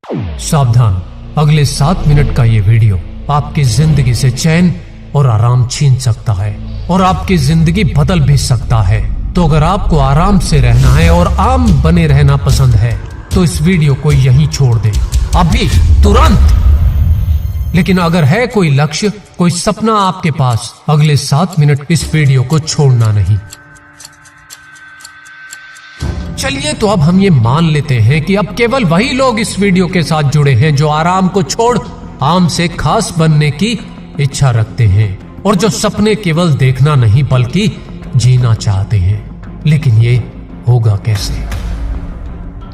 सावधान, अगले 7 मिनट का ये वीडियो आपकी जिंदगी से चैन और आराम छीन सकता है और आपकी जिंदगी बदल भी सकता है। तो अगर आपको आराम से रहना है और आम बने रहना पसंद है तो इस वीडियो को यहीं छोड़ दें, अभी तुरंत। लेकिन अगर है कोई लक्ष्य, कोई सपना आपके पास, अगले 7 मिनट इस वीडियो को छोड़ना नहीं। चलिए तो अब हम ये मान लेते हैं कि अब केवल वही लोग इस वीडियो के साथ जुड़े हैं जो आराम को छोड़ आम से खास बनने की इच्छा रखते हैं और जो सपने केवल देखना नहीं बल्कि जीना चाहते हैं। लेकिन ये होगा कैसे?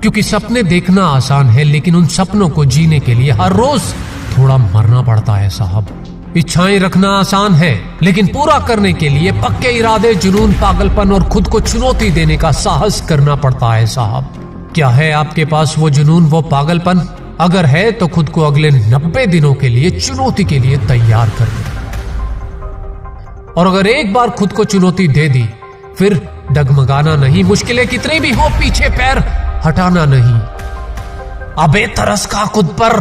क्योंकि सपने देखना आसान है, लेकिन उन सपनों को जीने के लिए हर रोज थोड़ा मरना पड़ता है साहब। इच्छाएं रखना आसान है, लेकिन पूरा करने के लिए पक्के इरादे, जुनून, पागलपन और खुद को चुनौती देने का साहस करना पड़ता है साहब। क्या है आपके पास वो जुनून, वो पागलपन? अगर है तो खुद को अगले 90 दिनों के लिए चुनौती के लिए तैयार कर लो। और अगर एक बार खुद को चुनौती दे दी, फिर डगमगाना नहीं, मुश्किलें कितनी भी हो पीछे पैर हटाना नहीं। अबे तरस खा खुद पर,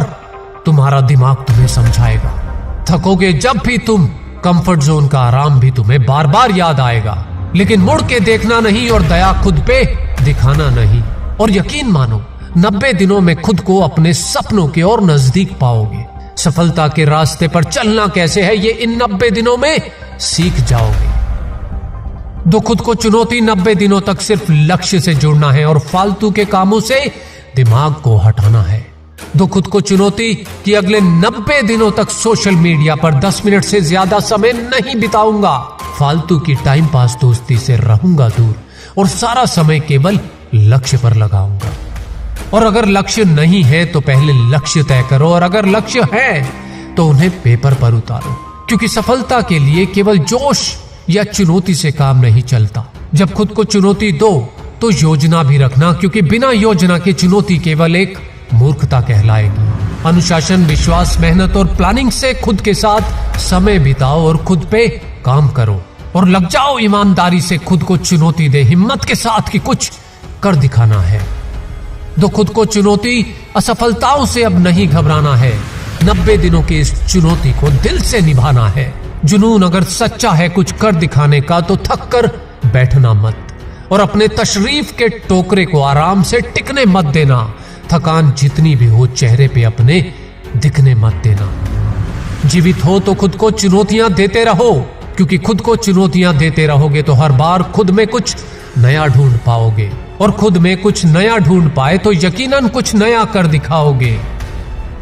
तुम्हारा दिमाग तुम्हें समझाएगा। थकोगे जब भी तुम, कंफर्ट जोन का आराम भी तुम्हें बार बार याद आएगा। लेकिन मुड़ के देखना नहीं और दया खुद पे दिखाना नहीं। और यकीन मानो, 90 दिनों में खुद को अपने सपनों के और नजदीक पाओगे। सफलता के रास्ते पर चलना कैसे है, ये इन 90 दिनों में सीख जाओगे। दो खुद को चुनौती, 90 दिनों तक सिर्फ लक्ष्य से जुड़ना है और फालतू के कामों से दिमाग को हटाना है। दो खुद को चुनौती कि अगले 90 दिनों तक सोशल मीडिया पर 10 मिनट से ज्यादा समय नहीं बिताऊंगा, फालतू की टाइम पास दोस्ती से रहूंगा दूर और सारा समय केवल लक्ष्य पर लगाऊंगा। और अगर लक्ष्य नहीं है तो पहले लक्ष्य तय करो, और अगर लक्ष्य है तो उन्हें पेपर पर उतारो। क्योंकि सफलता के लिए केवल जोश या चुनौती से काम नहीं चलता। जब खुद को चुनौती दो तो योजना भी रखना, क्योंकि बिना योजना के चुनौती केवल एक मूर्खता कहलाएगी। अनुशासन, विश्वास, मेहनत और प्लानिंग से खुद के साथ समय बिताओ और खुद पे काम करो और लग जाओ ईमानदारी से। खुद को चुनौती दे हिम्मत के साथ कि कुछ कर दिखाना है। दो खुद को चुनौती, असफलताओं से अब नहीं घबराना है। 90 दिनों की इस चुनौती को दिल से निभाना है। जुनून अगर सच्चा है कुछ कर दिखाने का तो थक कर बैठना मत और अपने तशरीफ के टोकरे को आराम से टिकने मत देना। थकान जितनी भी हो चेहरे पे अपने दिखने मत देना। जीवित हो तो खुद को चुनौतियां देते रहो, क्योंकि खुद को चुनौतियां देते रहोगे तो हर बार खुद में कुछ नया ढूंढ पाओगे और खुद में कुछ नया ढूंढ पाए तो यकीनन कुछ नया कर दिखाओगे।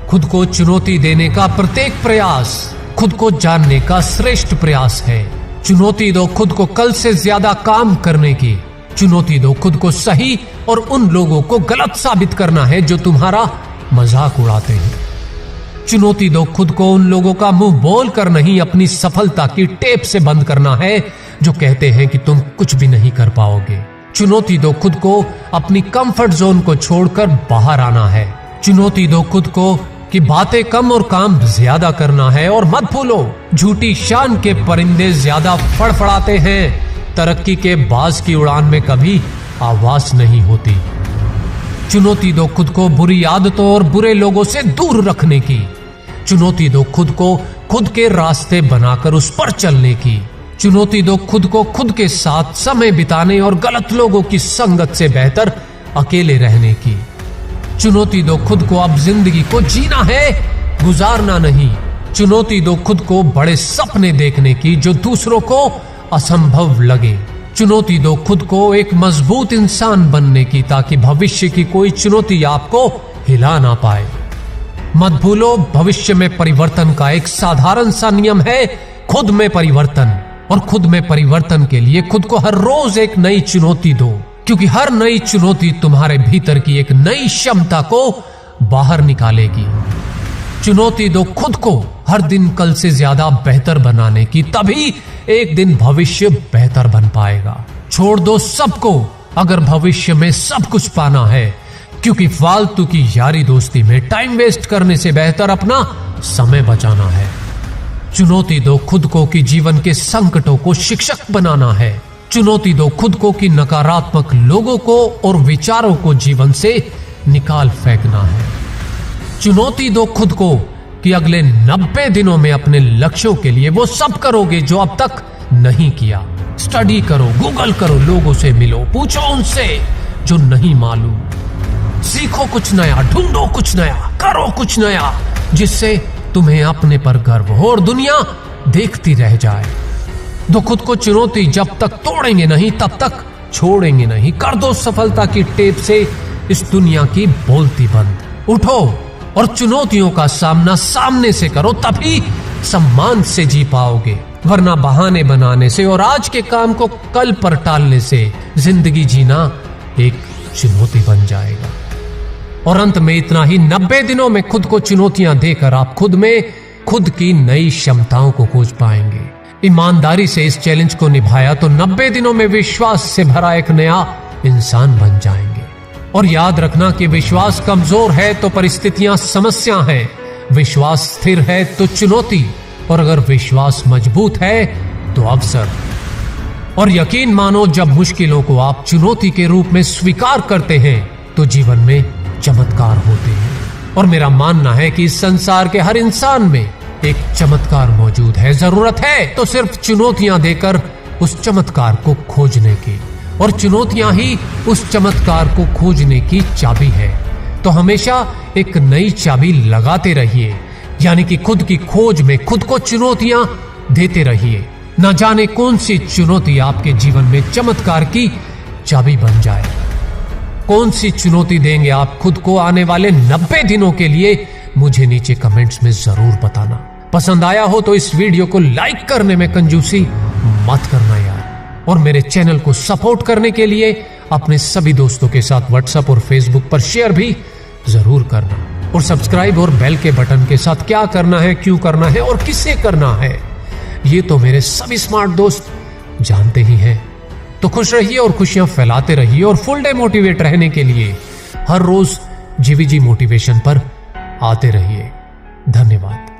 खुद को चुनौती देने का प्रत्येक प्रयास खुद को जानने का श्रेष्ठ प्रयास है। चुनौती दो खुद को कल से ज्यादा काम करने की। चुनौती दो खुद को सही और उन लोगों को गलत साबित करना है जो तुम्हारा मजाक उड़ाते हैं। चुनौती दो खुद को उन लोगों का मुंह बोल कर नहीं, अपनी सफलता की टेप से बंद करना है जो कहते हैं कि तुम कुछ भी नहीं कर पाओगे। चुनौती दो खुद को अपनी कंफर्ट जोन को छोड़कर बाहर आना है। चुनौती दो खुद को कि बातें कम और काम ज्यादा करना है। और मत भूलो, झूठी शान के परिंदे ज्यादा फड़फड़ाते हैं, तरक्की के बाज की उड़ान में कभी आवाज नहीं होती। चुनौती दो खुद को बुरी आदतों और बुरे लोगों से दूर रखने की। चुनौती दो खुद को खुद के रास्ते बनाकर उस पर चलने की। चुनौती दो खुद को खुद के साथ समय बिताने और गलत लोगों की संगत से बेहतर अकेले रहने की। चुनौती दो खुद को अब जिंदगी को जीना है, गुजारना नहीं। चुनौती दो खुद को बड़े सपने देखने की जो दूसरों को असंभव लगे। चुनौती दो खुद को एक मजबूत इंसान बनने की, ताकि भविष्य की कोई चुनौती आपको हिला ना पाए। मत भूलो, भविष्य में परिवर्तन का एक साधारण सा नियम है, खुद में परिवर्तन। और खुद में परिवर्तन के लिए खुद को हर रोज एक नई चुनौती दो, क्योंकि हर नई चुनौती तुम्हारे भीतर की एक नई क्षमता को बाहर निकालेगी। चुनौती दो खुद को हर दिन कल से ज्यादा बेहतर बनाने की, तभी एक दिन भविष्य बेहतर बन पाएगा। छोड़ दो सबको अगर भविष्य में सब कुछ पाना है, क्योंकि फालतू की यारी दोस्ती में टाइम वेस्ट करने से बेहतर अपना समय बचाना है। चुनौती दो खुद को कि जीवन के संकटों को शिक्षक बनाना है। चुनौती दो खुद को कि नकारात्मक लोगों को और विचारों को जीवन से निकाल फेंकना है। चुनौती दो खुद को कि अगले 90 दिनों में अपने लक्ष्यों के लिए वो सब करोगे जो अब तक नहीं किया। स्टडी करो, गूगल करो, लोगों से मिलो, पूछो उनसे जो नहीं मालूम। सीखो कुछ नया, ढूंढो कुछ नया, करो कुछ नया जिससे तुम्हें अपने पर गर्व हो और दुनिया देखती रह जाए। दो खुद को चुनौती, जब तक तोड़ेंगे नहीं तब तक छोड़ेंगे नहीं। कर दो सफलता की टेप से इस दुनिया की बोलती बंद। उठो और चुनौतियों का सामना सामने से करो, तभी सम्मान से जी पाओगे। वरना बहाने बनाने से और आज के काम को कल पर टालने से जिंदगी जीना एक चुनौती बन जाएगा। और अंत में इतना ही, 90 दिनों में खुद को चुनौतियां देकर आप खुद में खुद की नई क्षमताओं को खोज पाएंगे। ईमानदारी से इस चैलेंज को निभाया तो 90 दिनों में विश्वास से भरा एक नया इंसान बन जाएंगे। और याद रखना कि विश्वास कमजोर है तो परिस्थितियां समस्या है, विश्वास स्थिर है तो चुनौती, और अगर विश्वास मजबूत है तो अवसर। और यकीन मानो, जब मुश्किलों को आप चुनौती के रूप में स्वीकार करते हैं तो जीवन में चमत्कार होते हैं। और मेरा मानना है कि इस संसार के हर इंसान में एक चमत्कार मौजूद है। जरूरत है तो सिर्फ चुनौतियां देकर उस चमत्कार को खोजने की, और चुनौतियां ही उस चमत्कार को खोजने की चाबी है। तो हमेशा एक नई चाबी लगाते रहिए, यानी कि खुद की खोज में खुद को चुनौतियां देते रहिए। न जाने कौन सी चुनौती आपके जीवन में चमत्कार की चाबी बन जाए। कौन सी चुनौती देंगे आप खुद को आने वाले 90 दिनों के लिए, मुझे नीचे कमेंट्स में जरूर बताना। पसंद आया हो तो इस वीडियो को लाइक करने में कंजूसी मत करना यार। और मेरे चैनल को सपोर्ट करने के लिए अपने सभी दोस्तों के साथ व्हाट्सएप और फेसबुक पर शेयर भी जरूर करना। और सब्सक्राइब और बेल के बटन के साथ क्या करना है, क्यों करना है और किसे करना है, ये तो मेरे सभी स्मार्ट दोस्त जानते ही हैं। तो खुश रहिए और खुशियां फैलाते रहिए। और फुल डे मोटिवेट रहने के लिए हर रोज जीवीजी मोटिवेशन पर आते रहिए। धन्यवाद।